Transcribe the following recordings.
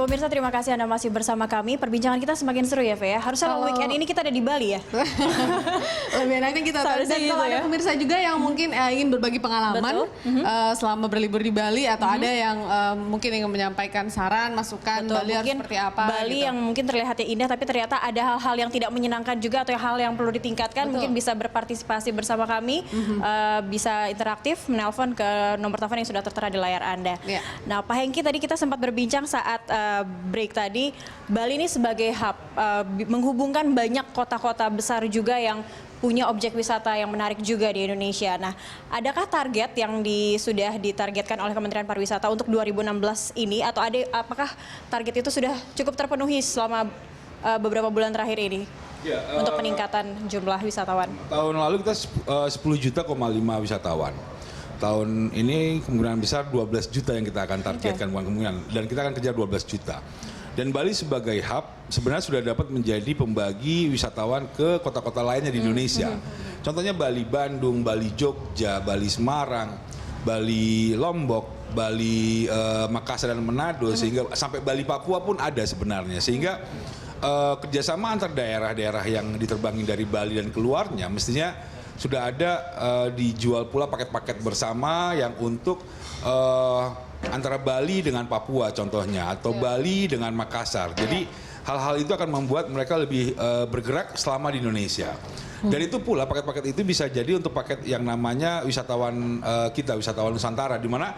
pemirsa, terima kasih Anda masih bersama kami. Perbincangan kita semakin seru ya, Fe ya. Harusnya weekend ini kita ada di Bali ya. Lebih enaknya kita tahu. Dan kalau ada pemirsa juga yang mungkin ingin berbagi pengalaman selama berlibur di Bali, atau ada yang mungkin ingin menyampaikan saran, masukan, Bali harus seperti apa. Bali gitu, yang mungkin terlihatnya indah tapi ternyata ada hal-hal yang tidak menyenangkan juga, atau hal yang perlu ditingkatkan. Mungkin bisa berpartisipasi bersama kami, bisa interaktif, menelpon ke nomor telepon yang sudah tertera di layar Anda. Nah, Pak Hengki, tadi kita sempat berbincang saat break tadi, Bali ini sebagai hub menghubungkan banyak kota-kota besar juga yang punya objek wisata yang menarik juga di Indonesia. Nah, adakah target yang sudah ditargetkan oleh Kementerian Pariwisata untuk 2016 ini, atau apakah target itu sudah cukup terpenuhi selama beberapa bulan terakhir ini untuk peningkatan jumlah wisatawan? Tahun lalu kita 10,5 juta wisatawan. Tahun ini kemungkinan besar 12 juta yang kita akan targetkan, bukan kemungkinan, dan kita akan kejar 12 juta. Dan Bali sebagai hub sebenarnya sudah dapat menjadi pembagi wisatawan ke kota-kota lainnya di Indonesia. Contohnya Bali Bandung, Bali Jogja, Bali Semarang, Bali Lombok, Bali Makassar dan Manado, sehingga sampai Bali Papua pun ada sebenarnya. Sehingga kerjasama antar daerah-daerah yang diterbangin dari Bali dan keluarnya mestinya sudah ada dijual pula paket-paket bersama yang untuk antara Bali dengan Papua contohnya, atau Bali dengan Makassar. Jadi hal-hal itu akan membuat mereka lebih bergerak selama di Indonesia. Dan itu pula paket-paket itu bisa jadi untuk paket yang namanya wisatawan wisatawan Nusantara, di mana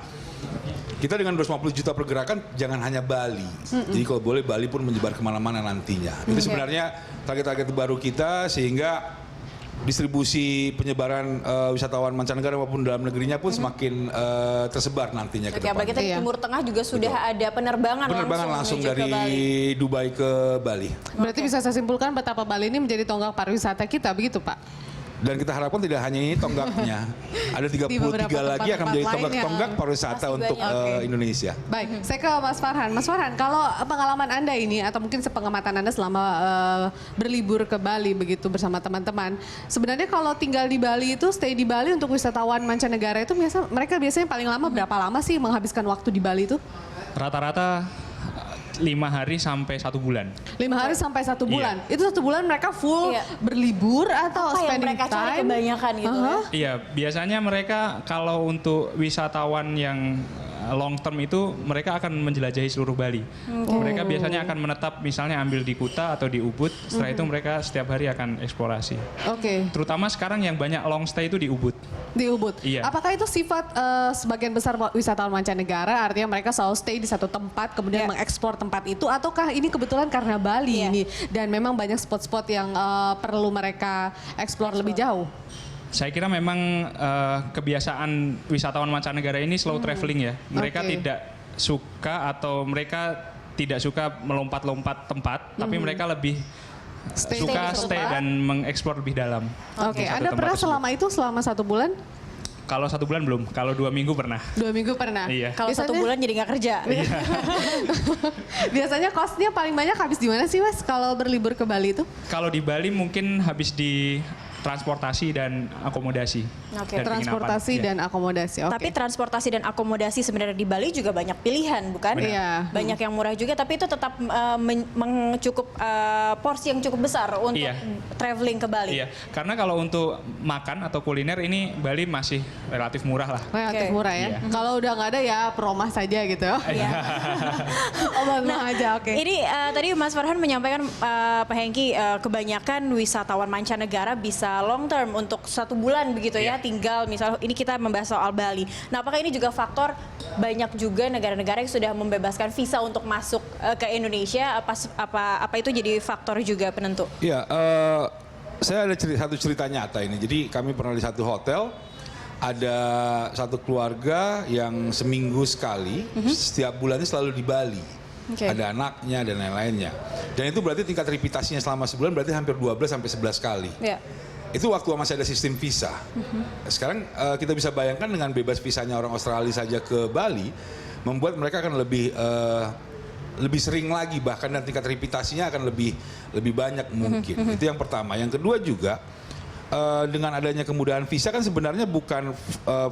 kita dengan 250 juta pergerakan jangan hanya Bali. Jadi kalau boleh Bali pun menyebar kemana-mana nantinya. Itu sebenarnya target-target baru kita, sehingga distribusi penyebaran wisatawan mancanegara maupun dalam negerinya pun semakin tersebar nantinya ke depan. Apalagi tadi Timur Tengah juga sudah ada penerbangan langsung dari Dubai ke Bali. Berarti bisa saya simpulkan betapa Bali ini menjadi tonggak pariwisata kita, begitu Pak? Dan kita harapkan tidak hanya ini tonggaknya, ada 33 lagi akan menjadi tonggak-tonggak pariwisata untuk Indonesia. Baik, saya ke Mas Farhan. Mas Farhan, kalau pengalaman Anda ini, atau mungkin sepengamatan Anda selama berlibur ke Bali begitu bersama teman-teman, sebenarnya kalau tinggal di Bali itu, stay di Bali untuk wisatawan mancanegara itu mereka biasanya paling lama berapa lama sih menghabiskan waktu di Bali itu? Rata-rata 5 hari sampai 1 bulan. 5 hari sampai 1 bulan. Itu 1 bulan mereka full berlibur atau spending mereka time? Cari kebanyakan gitu ya? Iya, biasanya mereka kalau untuk wisatawan yang long term itu mereka akan menjelajahi seluruh Bali. Mereka biasanya akan menetap misalnya ambil di Kuta atau di Ubud. Setelah itu mereka setiap hari akan eksplorasi. Terutama sekarang yang banyak long stay itu di Ubud. Di Ubud. Iya. Apakah itu sifat sebagian besar wisatawan mancanegara, artinya mereka selalu stay di satu tempat kemudian mengeksplor tempat itu, ataukah ini kebetulan karena Bali ini dan memang banyak spot-spot yang perlu mereka eksplor lebih jauh? Saya kira memang kebiasaan wisatawan mancanegara ini slow traveling ya. Mereka tidak suka, atau mereka tidak suka melompat-lompat tempat, tapi mereka lebih suka stay dan mengeksplor lebih dalam. Anda pernah selama 1 bulan? Kalau 1 bulan belum, kalau 2 minggu pernah. 2 minggu pernah? Iya. Kalau 1 bulan jadi nggak kerja. Iya. Biasanya costnya paling banyak habis di mana sih Mas kalau berlibur ke Bali itu? Kalau di Bali mungkin habis di transportasi dan akomodasi. Transportasi dan akomodasi. Tapi transportasi dan akomodasi sebenarnya di Bali juga banyak pilihan, bukan? Iya. Banyak yang murah juga, tapi itu tetap mencukup porsi yang cukup besar untuk traveling ke Bali. Iya, karena kalau untuk makan atau kuliner ini Bali masih relatif murah lah. Relatif murah ya. Kalau udah nggak ada ya promah saja gitu. Ini tadi Mas Farhan menyampaikan Pak Hengki, kebanyakan wisatawan mancanegara bisa long term untuk 1 bulan begitu ya, tinggal misalnya ini kita membahas soal Bali. Nah, apakah ini juga faktor banyak juga negara-negara yang sudah membebaskan visa untuk masuk ke Indonesia? Apa itu jadi faktor juga penentu? Iya, saya ada satu cerita nyata ini. Jadi kami pernah di satu hotel, ada satu keluarga yang seminggu sekali, setiap bulannya selalu di Bali. Ada anaknya dan lain-lainnya. Dan itu berarti tingkat reputasinya selama sebulan berarti hampir 12 sampai 11 kali. Itu waktu masih ada sistem visa. Sekarang kita bisa bayangkan dengan bebas visanya orang Australia saja ke Bali, membuat mereka akan lebih sering lagi, bahkan dan tingkat reputasinya akan lebih banyak mungkin. Itu yang pertama. Yang kedua juga, dengan adanya kemudahan visa kan sebenarnya bukan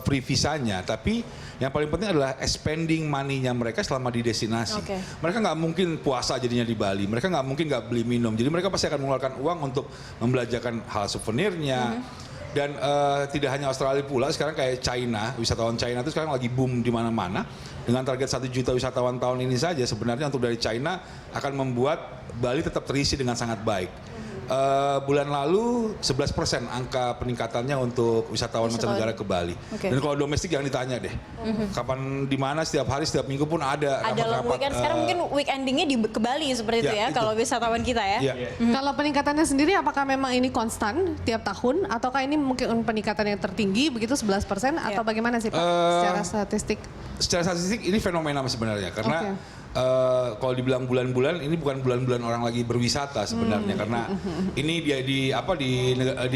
free visanya, tapi yang paling penting adalah spending money-nya mereka selama di destinasi. Okay. Mereka nggak mungkin puasa jadinya di Bali, mereka nggak mungkin nggak beli minum, jadi mereka pasti akan mengeluarkan uang untuk membelajarkan hal souvenirnya. Dan tidak hanya Australia pula, sekarang kayak China, wisatawan China itu sekarang lagi boom di mana-mana. Dengan target 1 juta wisatawan tahun ini saja, sebenarnya untuk dari China akan membuat Bali tetap terisi dengan sangat baik. Bulan lalu 11% angka peningkatannya untuk wisatawan mancanegara ke Bali. Okay. Dan kalau domestik jangan ditanya deh. Kapan, di mana, setiap hari, setiap minggu pun ada Ada long weekend. Sekarang mungkin weekendingnya ke Bali seperti itu ya, kalau wisatawan kita ya. Kalau peningkatannya sendiri apakah memang ini konstan tiap tahun ataukah ini mungkin peningkatan yang tertinggi begitu 11% atau bagaimana sih Pak secara statistik? Secara statistik ini fenomena sebenarnya karena kalau dibilang bulan-bulan ini bukan bulan-bulan orang lagi berwisata sebenarnya karena ini dia di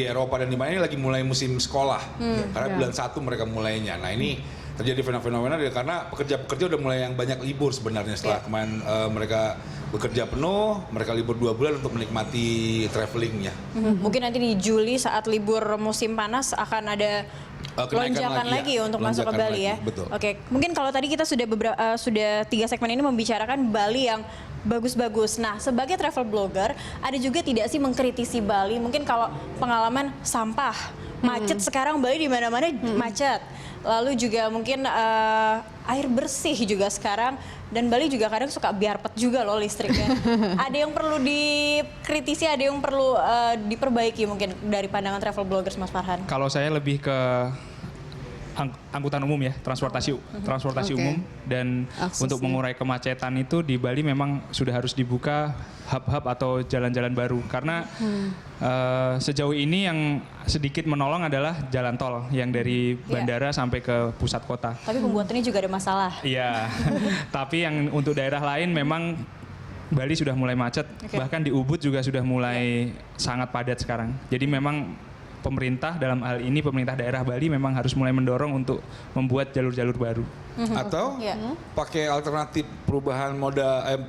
Eropa dan di mana ini lagi mulai musim sekolah karena bulan 1 mereka mulainya. Nah ini terjadi fenomena karena pekerja-pekerja udah mulai yang banyak libur sebenarnya setelah kemarin mereka bekerja penuh, mereka libur 2 bulan untuk menikmati travelingnya. Mungkin nanti di Juli saat libur musim panas akan ada lonjakan lagi untuk masuk ke Bali ya. Betul. Oke, mungkin kalau tadi kita sudah 3 segmen ini membicarakan Bali yang bagus-bagus. Nah, sebagai travel blogger, ada juga tidak sih mengkritisi Bali? Mungkin kalau pengalaman sampah, macet sekarang Bali di mana-mana macet. Lalu juga mungkin air bersih juga sekarang, dan Bali juga kadang suka biarpet juga loh listriknya. Ada yang perlu dikritisi, ada yang perlu diperbaiki mungkin dari pandangan travel bloggers Mas Farhan. Kalau saya lebih ke angkutan umum ya, transportasi umum, dan untuk mengurai kemacetan itu di Bali memang sudah harus dibuka hub-hub atau jalan-jalan baru karena sejauh ini yang sedikit menolong adalah jalan tol yang dari bandara sampai ke pusat kota. Tapi pembuatannya juga ada masalah. Iya, tapi yang untuk daerah lain memang Bali sudah mulai macet, bahkan di Ubud juga sudah mulai sangat padat sekarang. Jadi memang pemerintah dalam hal ini pemerintah daerah Bali memang harus mulai mendorong untuk membuat jalur-jalur baru. Atau pakai alternatif perubahan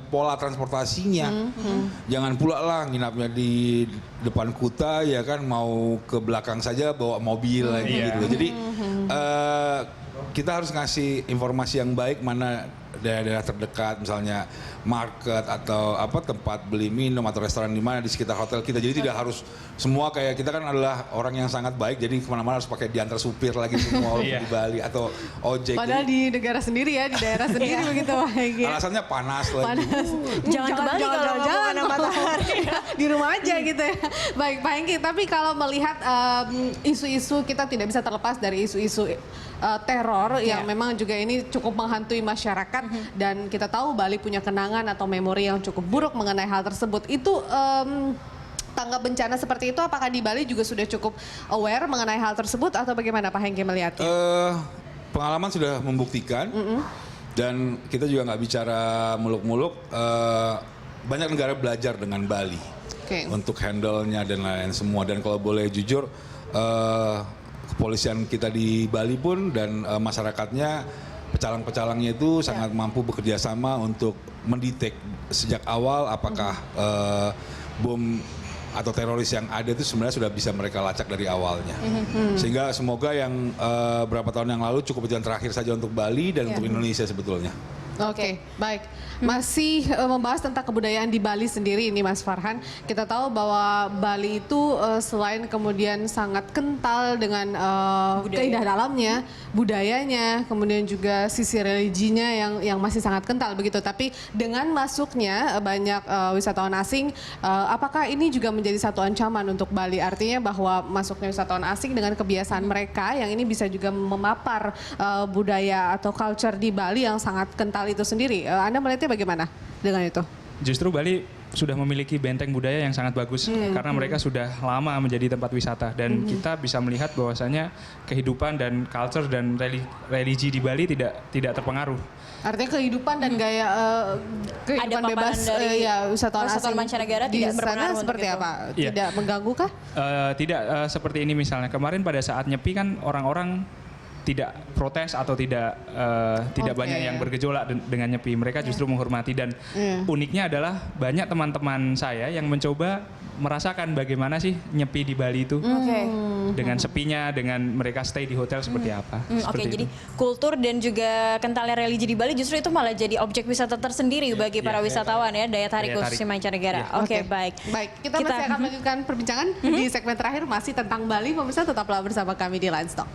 pola transportasinya. Jangan pula lah nginapnya di depan Kuta ya kan, mau ke belakang saja bawa mobil lagi gitu. Jadi kita harus ngasih informasi yang baik mana daerah-daerah terdekat, misalnya market atau tempat beli minum atau restoran di mana di sekitar hotel kita. Jadi tidak harus semua kayak kita kan adalah orang yang sangat baik, jadi kemana-mana harus pakai diantar supir lagi semua di Bali atau ojek. Padahal di negara sendiri ya, di daerah sendiri begitu Pak Hengki. Alasannya panas lagi. Jangan ke Bali kalau mau kemana matahari. Di rumah aja gitu ya. Baik Pak Hengki, tapi kalau melihat isu-isu, kita tidak bisa terlepas dari isu-isu teror yang memang juga ini cukup menghantui masyarakat, dan kita tahu Bali punya kenangan atau memori yang cukup buruk mengenai hal tersebut. Itu tanggap bencana seperti itu, apakah di Bali juga sudah cukup aware mengenai hal tersebut atau bagaimana Pak Hengki melihatnya? Pengalaman sudah membuktikan dan kita juga nggak bicara muluk-muluk. Banyak negara belajar dengan Bali untuk handle-nya dan lain-lain semua. Dan kalau boleh jujur, kepolisian kita di Bali pun dan masyarakatnya, pecalang-pecalangnya itu sangat mampu bekerja sama untuk mendetek sejak awal apakah bom atau teroris yang ada itu sebenarnya sudah bisa mereka lacak dari awalnya. Sehingga semoga yang berapa tahun yang lalu cukup ujian terakhir saja untuk Bali dan untuk Indonesia sebetulnya. Oke, baik. Masih membahas tentang kebudayaan di Bali sendiri ini Mas Farhan. Kita tahu bahwa Bali itu selain kemudian sangat kental dengan keindah dalamnya, budayanya, kemudian juga sisi religinya yang masih sangat kental begitu. Tapi dengan masuknya banyak wisatawan asing, apakah ini juga menjadi satu ancaman untuk Bali? Artinya bahwa masuknya wisatawan asing dengan kebiasaan mereka yang ini bisa juga memapar budaya atau culture di Bali yang sangat kental itu sendiri. Anda melihatnya bagaimana dengan itu? Justru Bali sudah memiliki benteng budaya yang sangat bagus karena mereka sudah lama menjadi tempat wisata, dan kita bisa melihat bahwasanya kehidupan dan culture dan religi di Bali tidak terpengaruh. Artinya kehidupan dan gaya kehidupan bebas dari wisatawan asing mancanegara di tidak berpengaruh sana seperti apa? Iya. Tidak mengganggu kah? Tidak seperti ini misalnya. Kemarin pada saat Nyepi kan orang-orang tidak protes atau tidak banyak yang bergejolak dengan nyepi. Mereka justru menghormati dan uniknya adalah banyak teman-teman saya yang mencoba merasakan bagaimana sih nyepi di Bali itu. Dengan sepinya, dengan mereka stay di hotel seperti apa. Jadi kultur dan juga kentalnya religi di Bali justru itu malah jadi objek wisata tersendiri bagi para wisatawan ya, daya tarik khususnya mancanegara. Baik. Baik, kita masih akan melanjutkan perbincangan di segmen terakhir masih tentang Bali. Pemirsa tetaplah bersama kami di Line Talk.